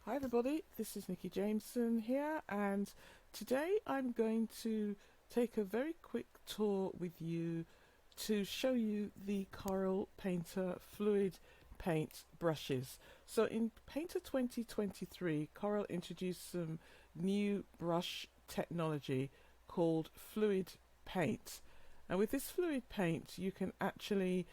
Hi everybody, this is Nikki Jameson here, and today I'm going to take a very quick tour with you to show you the Corel Painter fluid paint brushes. So in Painter 2023, Corel introduced some new brush technology called fluid paint. And with this fluid paint, you can actually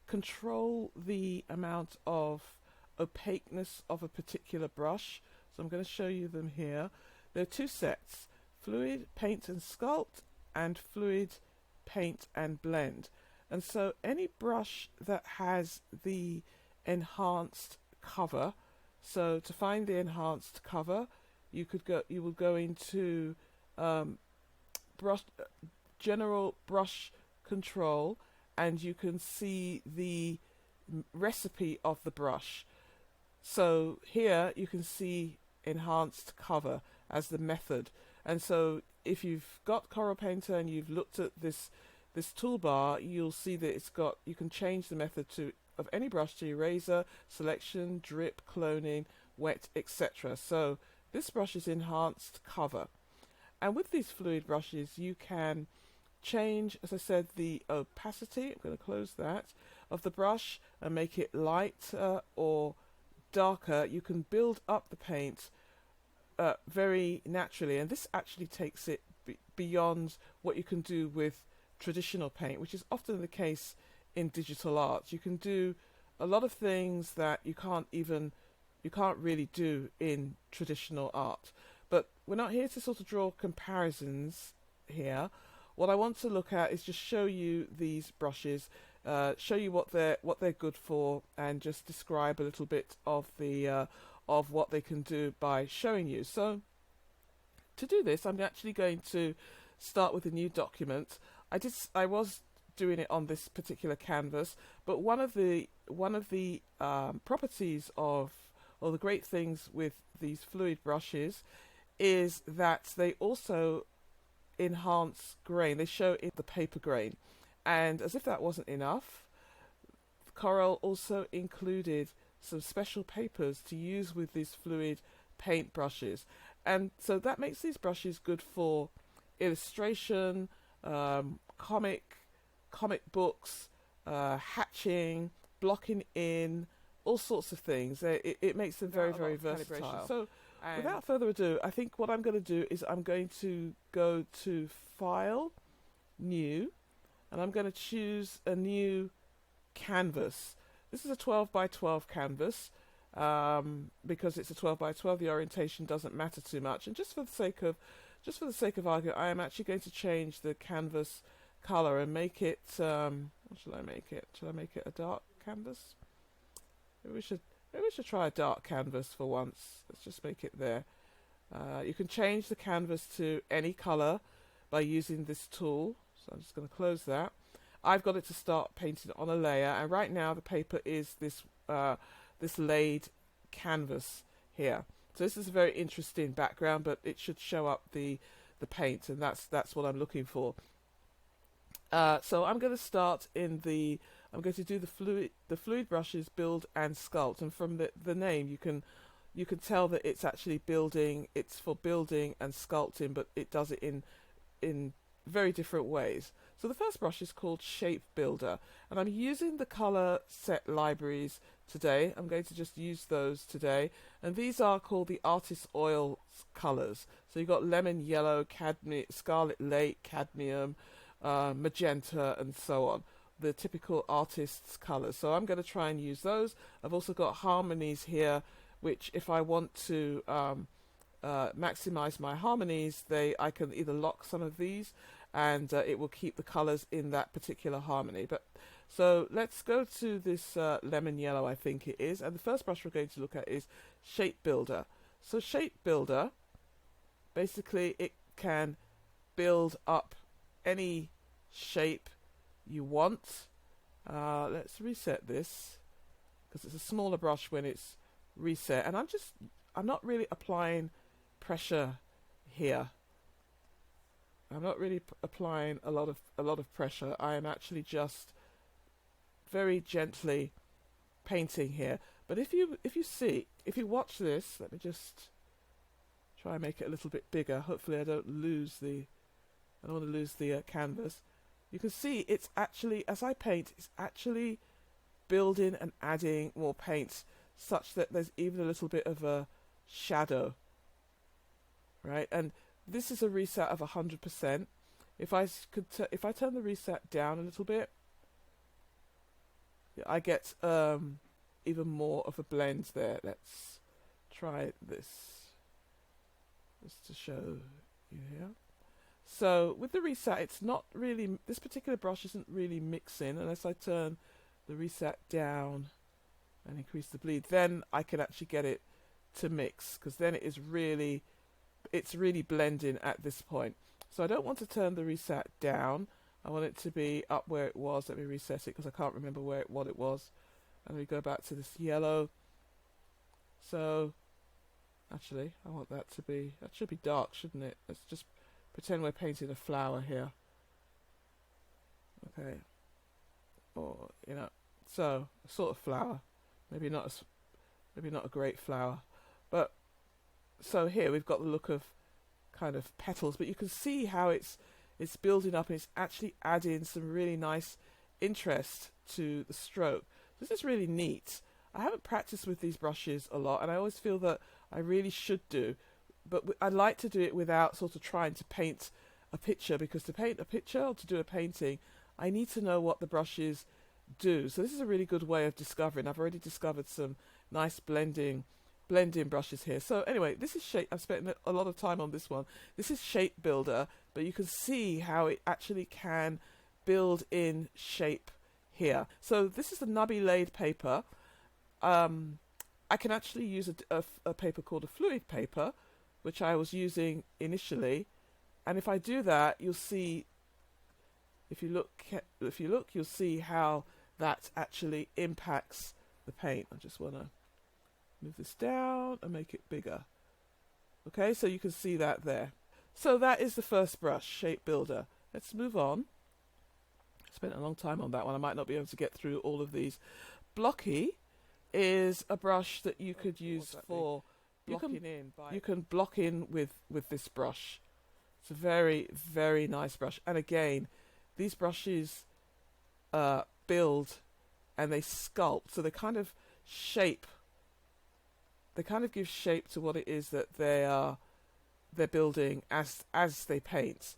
control the amount of opaqueness of a particular brush. So I'm going to show you them here. There are two sets: fluid paint and sculpt and fluid paint and blend. And so any brush that has the enhanced cover, so to find the enhanced cover, you will go into brush general brush control, and you can see the recipe of the brush. So here you can see enhanced cover as the method. And so if you've got Corel Painter and you've looked at this toolbar, you'll see that you can change the method of any brush to eraser, selection, drip, cloning, wet, etc. So this brush is enhanced cover. And with these fluid brushes you can change, as I said, the opacity, I'm going to close that, of the brush and make it lighter or darker. You can build up the paint very naturally, and this actually takes it beyond what you can do with traditional paint, which is often the case in digital art. You can do a lot of things that you can't really do in traditional art. But we're not here to sort of draw comparisons here. What I want to look at is just show you these brushes, show you what they're good for, and just describe a little bit of what they can do by showing you. So to do this, I'm actually going to start with a new document. I was doing it on this particular canvas, but one of the properties of, or the great things with these fluid brushes, is that they also enhance grain. They show in the paper grain. And as if that wasn't enough, Corel also included some special papers to use with these fluid paint brushes. And so that makes these brushes good for illustration, comic books, hatching, blocking in, all sorts of things. It makes them very, very versatile. So without further ado, I think what I'm going to do is I'm going to go to File, New, and I'm going to choose a new canvas. This is a 12 by 12 canvas. Because it's a 12 by 12, the orientation doesn't matter too much. And just for the sake of argument, I am actually going to change the canvas color and make it. What shall I make it? Shall I make it a dark canvas? Maybe we should try a dark canvas for once. Let's just make it there. You can change the canvas to any color by using this tool. So I'm just going to close that. I've got it to start painting on a layer, and right now the paper is this laid canvas here. So this is a very interesting background, but it should show up the paint, and that's what I'm looking for. So I'm going to start I'm going to do the fluid brushes build and sculpt, and from the name you can tell that it's actually building. It's for building and sculpting, but it does it in very different ways. So the first brush is called Shape Builder, and I'm using the color set libraries today. I'm going to just use those today, and these are called the Artist Oil colors. So you've got lemon yellow, cadmium, scarlet lake, cadmium, magenta, and so on. The typical artist's colors. So I'm going to try and use those. I've also got harmonies here, which if I want to maximize my harmonies, I can either lock some of these, and it will keep the colors in that particular harmony. But so let's go to this lemon yellow, I think it is, and the first brush we're going to look at is Shape Builder. So Shape Builder, basically it can build up any shape you want. Let's reset this because it's a smaller brush when it's reset, and I'm not really applying pressure here. I'm not really applying a lot of pressure. I am actually just very gently painting here. But if you watch this, let me just try and make it a little bit bigger. Hopefully I don't want to lose the canvas. You can see it's actually, as I paint, it's actually building and adding more paint such that there's even a little bit of a shadow, right? And this is a reset of 100%. If I turn the reset down a little bit, I get even more of a blend there. Let's try this just to show you here. So with the reset, it's not really, this particular brush isn't really mixing unless I turn the reset down and increase the bleed. Then I can actually get it to mix, because then it's really blending at this point. So I don't want to turn the reset down. I want it to be up where it was. Let me reset it because I can't remember what it was. And we go back to this yellow. So actually, I want that should be dark, shouldn't it? Let's just pretend we're painting a flower here. Okay. Or, so a sort of flower. Maybe not a great flower. But so here we've got the look of kind of petals, but you can see how it's building up and it's actually adding some really nice interest to the stroke. This is really neat. I haven't practiced with these brushes a lot, and I always feel that I really should do, but I like to do it without sort of trying to paint a picture, because to paint a picture or to do a painting, I need to know what the brushes do. So this is a really good way of discovering. I've already discovered some nice blending brushes here. So anyway, this is shape. I've spent a lot of time on this one. This is Shape Builder, but you can see how it actually can build in shape here. So this is the nubby laid paper. I can actually use a paper called a fluid paper, which I was using initially, and if I do that, you'll see, if you look, you'll see how that actually impacts the paint. I just want to move this down and make it bigger. Okay, so you can see that there. So that is the first brush, Shape Builder. Let's move on. I spent a long time on that one. I might not be able to get through all of these. Blocky is a brush that you could use for blocking in. You can block in with this brush. It's a very, very nice brush. And again, these brushes build and they sculpt. So they kind of shape. They kind of give shape to what it is that they're building as they paint.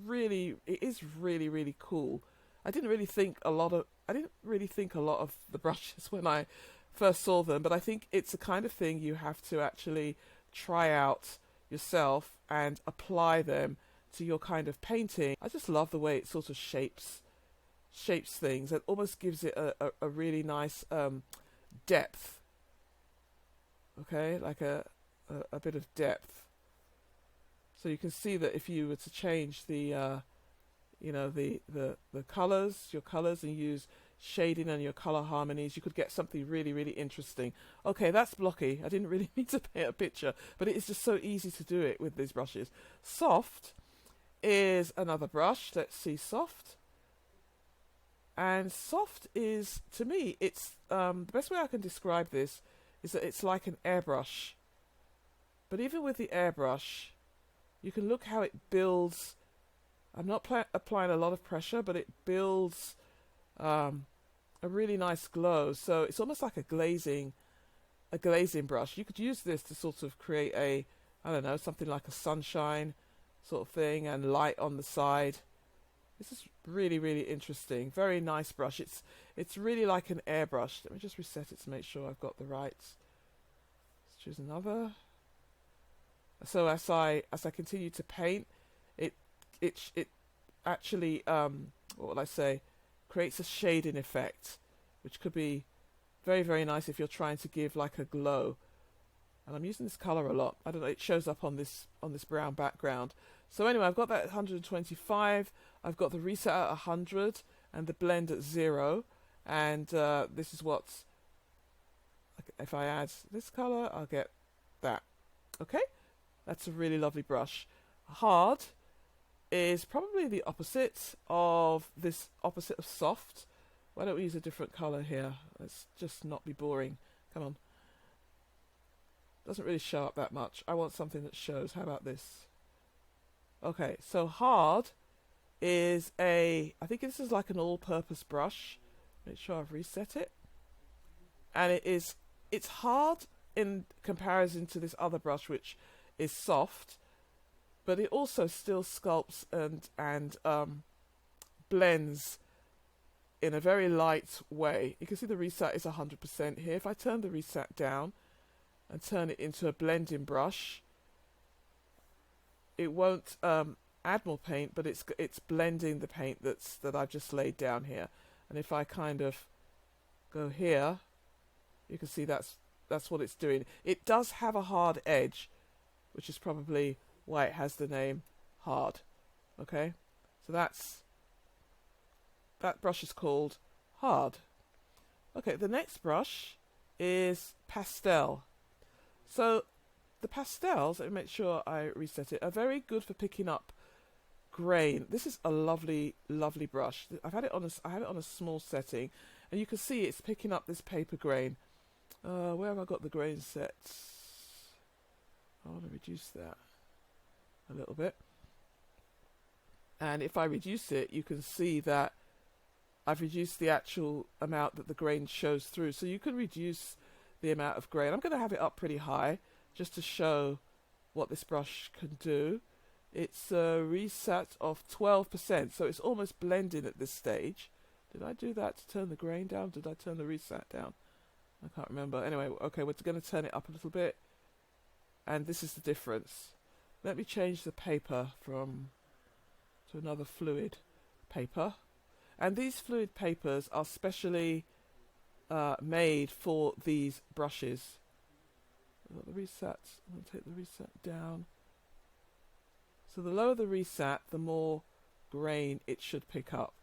It is really, really cool. I didn't really think a lot of the brushes when I first saw them, but I think it's the kind of thing you have to actually try out yourself and apply them to your kind of painting. I just love the way it sort of shapes things and almost gives it a really nice depth. Okay, like a bit of depth. So you can see that if you were to change the colors, your colors, and use shading and your color harmonies, you could get something really, really interesting. Okay, that's Blocky. I didn't really mean to paint a picture, but it is just so easy to do it with these brushes. Soft is another brush. Let's see, Soft. And Soft is, to me, it's the best way I can describe this is that it's like an airbrush. But even with the airbrush, you can look how it builds. I'm not applying a lot of pressure, but it builds a really nice glow. So it's almost like a glazing brush. You could use this to sort of create something like a sunshine sort of thing and light on the side. This is really, really interesting. Very nice brush. It's really like an airbrush. Let me just reset it to make sure I've got the right. Let's choose another. So as I continue to paint, it actually creates a shading effect, which could be very, very nice if you're trying to give like a glow. And I'm using this color a lot. I don't know, it shows up on this brown background. So anyway, I've got that at 125. I've got the reset at 100 and the blend at 0. And this is what's, if I add this color, I'll get that. Okay, that's a really lovely brush. Hard is probably the opposite of Soft. Why don't we use a different color here? Let's just not be boring. Come on. Doesn't really show up that much. I want something that shows. How about this? Okay, so hard is I think this is like an all-purpose brush. Make sure I've reset it. And it's hard in comparison to this other brush, which is soft, but it also still sculpts and blends in a very light way. You can see the reset is 100% here. If I turn the reset down and turn it into a blending brush, it won't add more paint, but it's blending the paint that I've just laid down here. And if I kind of go here, you can see that's what it's doing. It does have a hard edge, which is probably why it has the name hard. Okay, so that brush is called hard. Okay, the next brush is pastel. So the pastels, let me make sure I reset it, are very good for picking up grain. This is a lovely, lovely brush. I have it on a small setting, and you can see it's picking up this paper grain. Where have I got the grain set? I want to reduce that a little bit. And if I reduce it, you can see that I've reduced the actual amount that the grain shows through. So you can reduce the amount of grain. I'm going to have it up pretty high just to show what this brush can do. It's a reset of 12%, so it's almost blending at this stage. Did I do that to turn the grain down? Did I turn the reset down? I can't remember. Anyway, okay, we're going to turn it up a little bit. And this is the difference. Let me change the paper to another fluid paper. And these fluid papers are specially made for these brushes. I've got the reset. I'm going to take the reset down. So the lower the reset, the more grain it should pick up.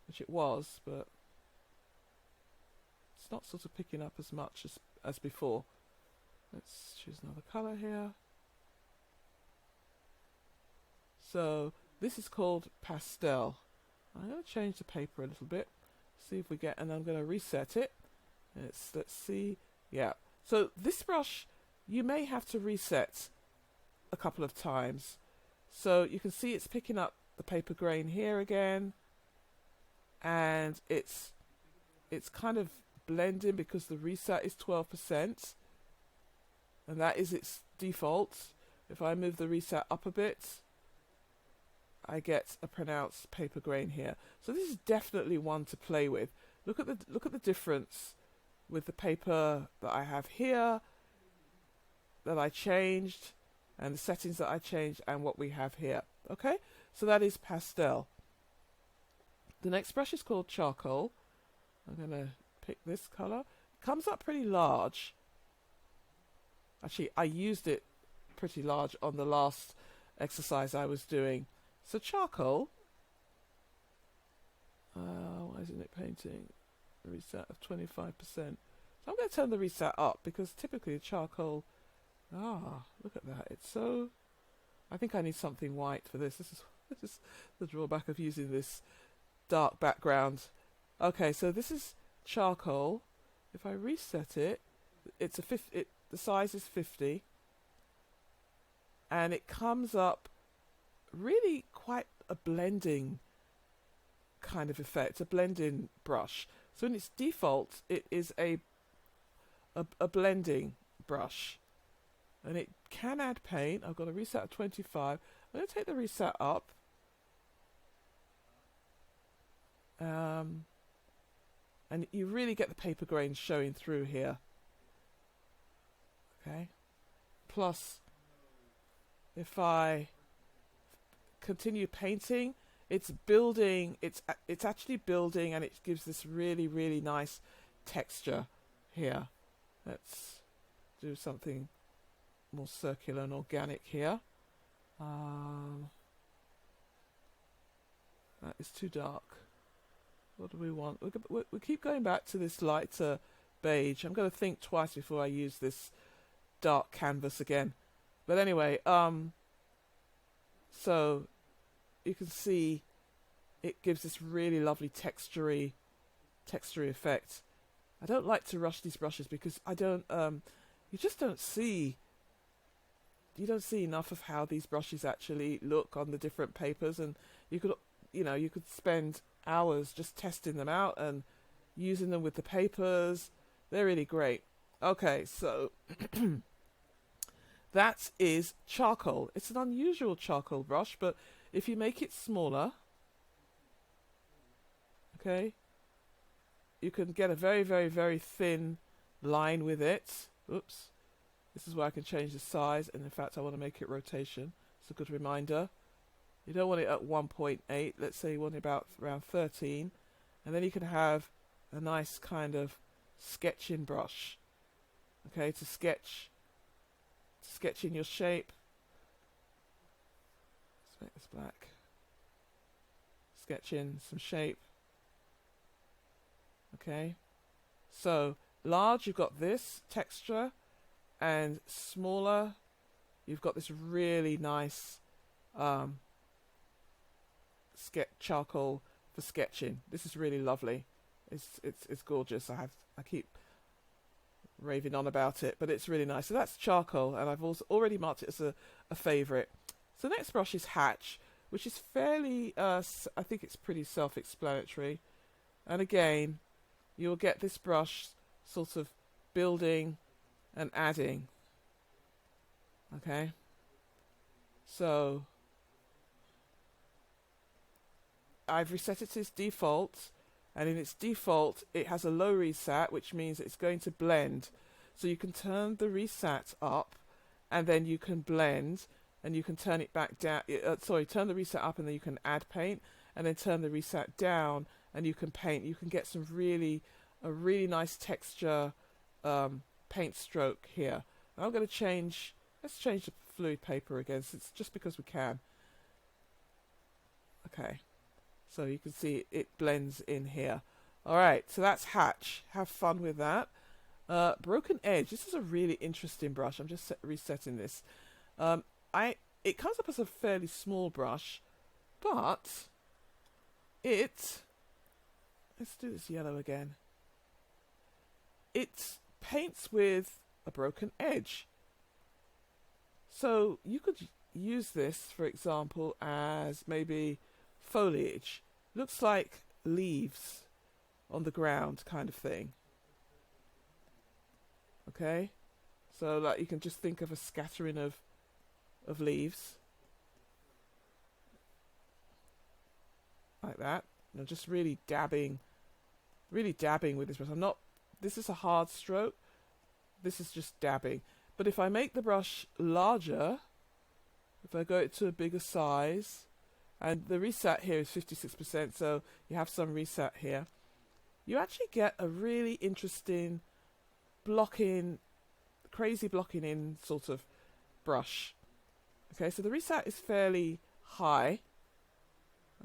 Which it was, but it's not sort of picking up as much as before. Let's choose another colour here. So this is called pastel. I'm going to change the paper a little bit, see if we get, and I'm going to reset it. Let's see. Yeah. So this brush, you may have to reset a couple of times. So you can see it's picking up the paper grain here again, and it's kind of blending because the reset is 12%, and that is its default. If I move the reset up a bit, I get a pronounced paper grain here. So this is definitely one to play with. Look at the difference with the paper that I have here that I changed, and the settings that I changed, and what we have here. Okay, so that is pastel. The next brush is called charcoal. I'm going to pick this color. It comes up pretty large. Actually, I used it pretty large on the last exercise I was doing. So charcoal, why isn't it painting? A reset of 25%. So I'm going to turn the reset up, because typically charcoal, look at that. It's so, I think I need something white for this. This is the drawback of using this dark background. Okay, so this is charcoal. If I reset it, it's the size is 50, and it comes up really quite a blending kind of effect, a blending brush. So in its default, it is a blending brush, and it can add paint. I've got a reset of 25. I'm going to take the reset up, and you really get the paper grain showing through here. Okay, plus if I continue painting, it's building, it's actually building, and it gives this really, really nice texture here. Let's do something more circular and organic here. That is too dark. What do we want? We keep going back to this lighter beige. I'm going to think twice before I use this dark canvas again. But anyway, so you can see it gives this really lovely textury effect. I don't like to rush these brushes because I don't, you just don't see, you don't see enough of how these brushes actually look on the different papers, and you could, you could spend hours just testing them out and using them with the papers. They're really great. Okay, so that is charcoal. It's an unusual charcoal brush, but if you make it smaller, okay, you can get a very, very, very thin line with it. Oops. This is where I can change the size, and in fact I want to make it rotation. It's a good reminder. You don't want it at 1.8. Let's say you want it about around 13, and then you can have a nice kind of sketching brush, okay, to sketch in your shape. Let's make this black. Sketch in some shape. Okay, so large, you've got this texture, and smaller, you've got this really nice charcoal for sketching. This is really lovely. It's gorgeous. I keep raving on about it, but it's really nice. So that's charcoal, and I've also already marked it as a favourite. So next brush is Hatch, which is fairly, I think it's pretty self-explanatory. And again, you'll get this brush sort of building and adding. Okay, so I've reset it to its default, and in its default it has a low reset, which means it's going to blend. So you can turn the reset up, and then you can blend, and you can turn it back down. Turn the reset up, and then you can add paint, and then turn the reset down, and you can paint. You can get a really nice texture paint stroke here. And I'm going to change. Let's change the fluid paper again, just because we can. Okay. So you can see it blends in here. Alright, so that's Hatch. Have fun with that. Broken Edge. This is a really interesting brush. I'm just resetting this. It comes up as a fairly small brush, but let's do this yellow again. It paints with a broken edge. So you could use this, for example, as maybe foliage. Looks like leaves on the ground kind of thing. Okay, so like you can just think of a scattering of leaves like that. Just really dabbing with this brush. This is a hard stroke. This is just dabbing. But if I make the brush larger, if I go to a bigger size, and the reset here is 56%, so you have some reset here, you actually get a really interesting crazy blocking in sort of brush. Okay, so the reset is fairly high.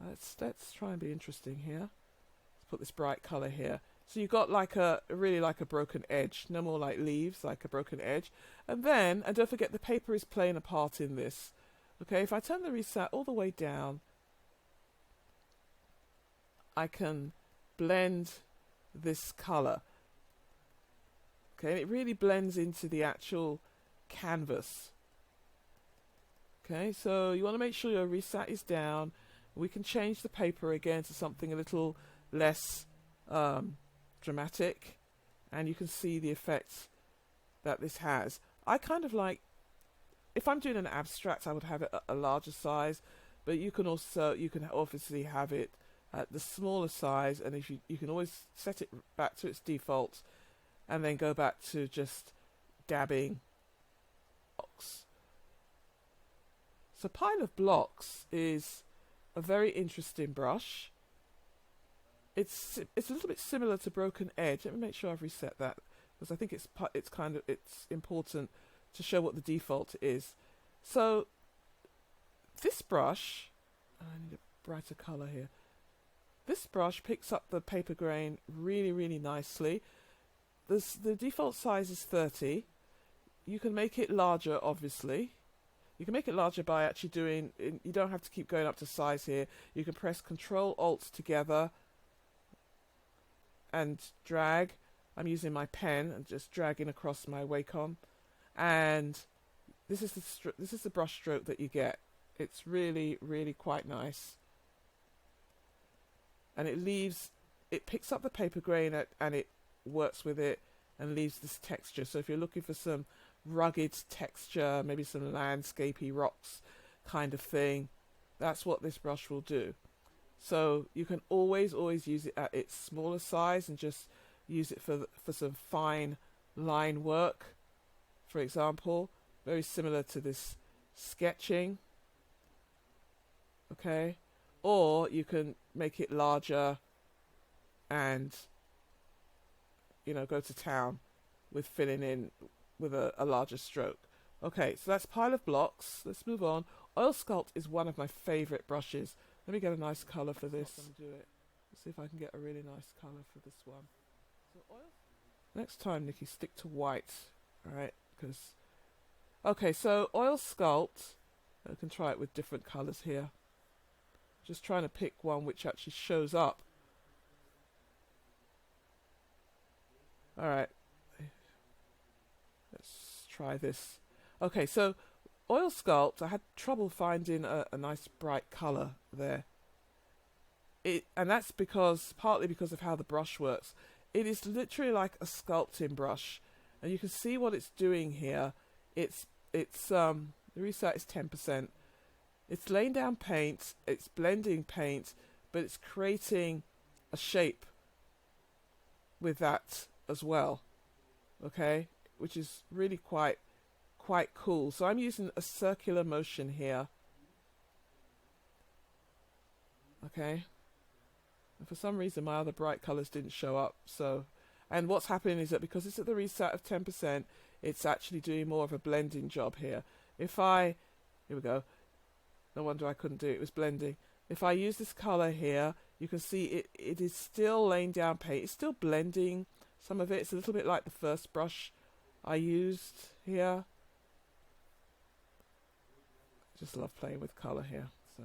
Let's try and be interesting here. Let's put this bright color here. So you've got really like a broken edge, no more like leaves, like a broken edge. And don't forget, the paper is playing a part in this. Okay, if I turn the reset all the way down, I can blend this color. Okay, and it really blends into the actual canvas. Okay, so you want to make sure your reset is down. We can change the paper again to something a little less dramatic, and you can see the effects that this has. I kind of like, if I'm doing an abstract, I would have it at a larger size, but you can obviously have it at the smaller size, and if you can always set it back to its default and then go back to just dabbing blocks. So Pile of Blocks is a very interesting brush. It's a little bit similar to Broken Edge. Let me make sure I've reset that, because I think it's important to show what the default is. So this brush, I need a brighter color here. This brush picks up the paper grain really, really nicely. The default size is 30. You can make it larger, obviously. You can make it larger by actually you don't have to keep going up to size here. You can press Control Alt together and drag, I'm using my pen and just dragging across my Wacom, and this is the brush stroke that you get. It's really, really quite nice, and it picks up the paper grain and it works with it and leaves this texture. So if you're looking for some rugged texture, maybe some landscapey rocks kind of thing, that's what this brush will do. So you can always use it at its smaller size and just use it for some fine line work, for example. Very similar to this sketching. Okay, or you can make it larger and, you know, go to town with filling in with a larger stroke. Okay, so that's pile of blocks. Let's move on. Oil Sculpt is one of my favorite brushes. Let me get a nice color for this. Do it. Let's see if I can get a really nice color for this one. So next time, Nikki, stick to white. All right, because okay, so Oil Sculpt. I can try it with different colors here. Just trying to pick one which actually shows up. All right, let's try this. Okay, so Oil Sculpt, I had trouble finding a nice bright color there. And that's partly because of how the brush works. It is literally like a sculpting brush, and you can see what it's doing here. The reset is 10%. It's laying down paint, it's blending paint, but it's creating a shape with that as well. Okay, which is really quite cool. So I'm using a circular motion here. Okay, and for some reason my other bright colors didn't show up. So, and what's happening is that because it's at the reset of 10%, it's actually doing more of a blending job here. Here we go. No wonder I couldn't do it. It was blending. If I use this color here, you can see it is still laying down paint. It's still blending some of it. It's a little bit like the first brush I used here. Just love playing with color here. So,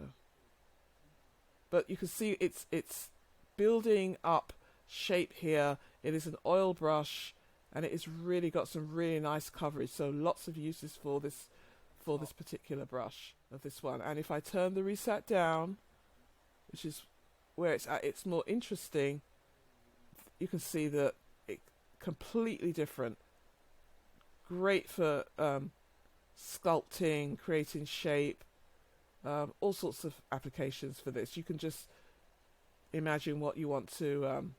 but you can see it's building up shape here. It is an oil brush, and it has really got some really nice coverage. So lots of uses for this particular brush of this one. And if I turn the reset down, which is where it's at its more interesting, you can see that it completely different. Great for sculpting, creating shape, all sorts of applications for this. You can just imagine what you want to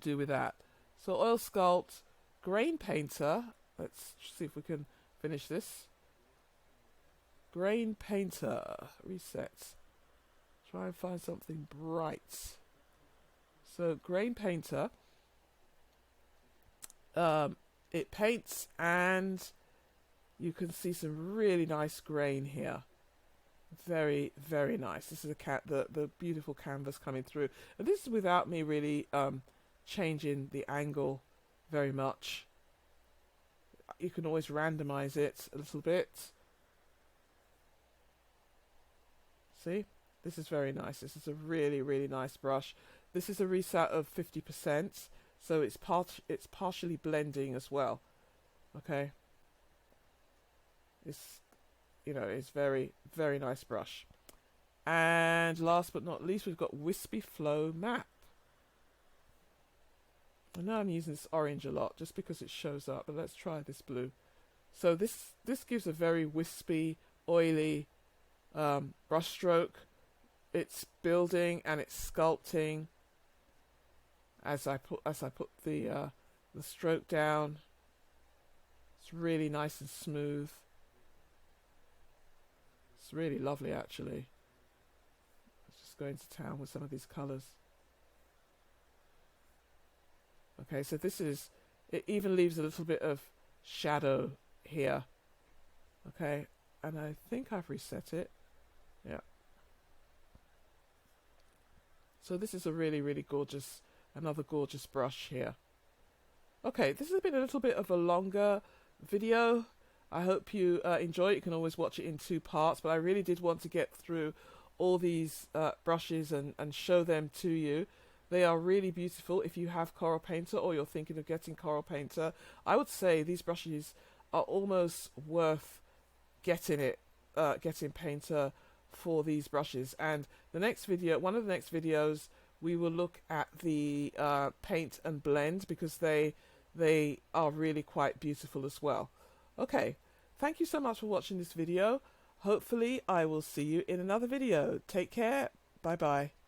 do with that. So Oil Sculpt, Grain Painter. Let's see if we can finish this. Grain Painter, reset. Try and find something bright. So Grain Painter, it paints, and you can see some really nice grain here. Very, very nice. This is the beautiful canvas coming through, and this is without me really changing the angle very much. You can always randomize it a little bit. See, this is very nice. This is a really, really nice brush. This is a reset of 50%, so it's partially blending as well. Okay, it's very, very nice brush. And last but not least, we've got Wispy Flow Map. I know I'm using this orange a lot just because it shows up, but let's try this blue. So this gives a very wispy, oily brush stroke. It's building and it's sculpting as I put the stroke down. It's really nice and smooth. It's really lovely, actually. Let's just go into town with some of these colors. Okay, so it even leaves a little bit of shadow here. Okay, and I think I've reset it. Yeah. So this is a really, really gorgeous, another gorgeous brush here. Okay, this has been a little bit of a longer video. I hope you enjoy it. You can always watch it in 2 parts, but I really did want to get through all these brushes and show them to you. They are really beautiful. If you have Corel Painter or you're thinking of getting Corel Painter, I would say these brushes are almost worth getting Painter for these brushes. And the next video, one of the next videos, we will look at the paint and blend, because they are really quite beautiful as well. Okay, thank you so much for watching this video. Hopefully I will see you in another video. Take care. Bye bye.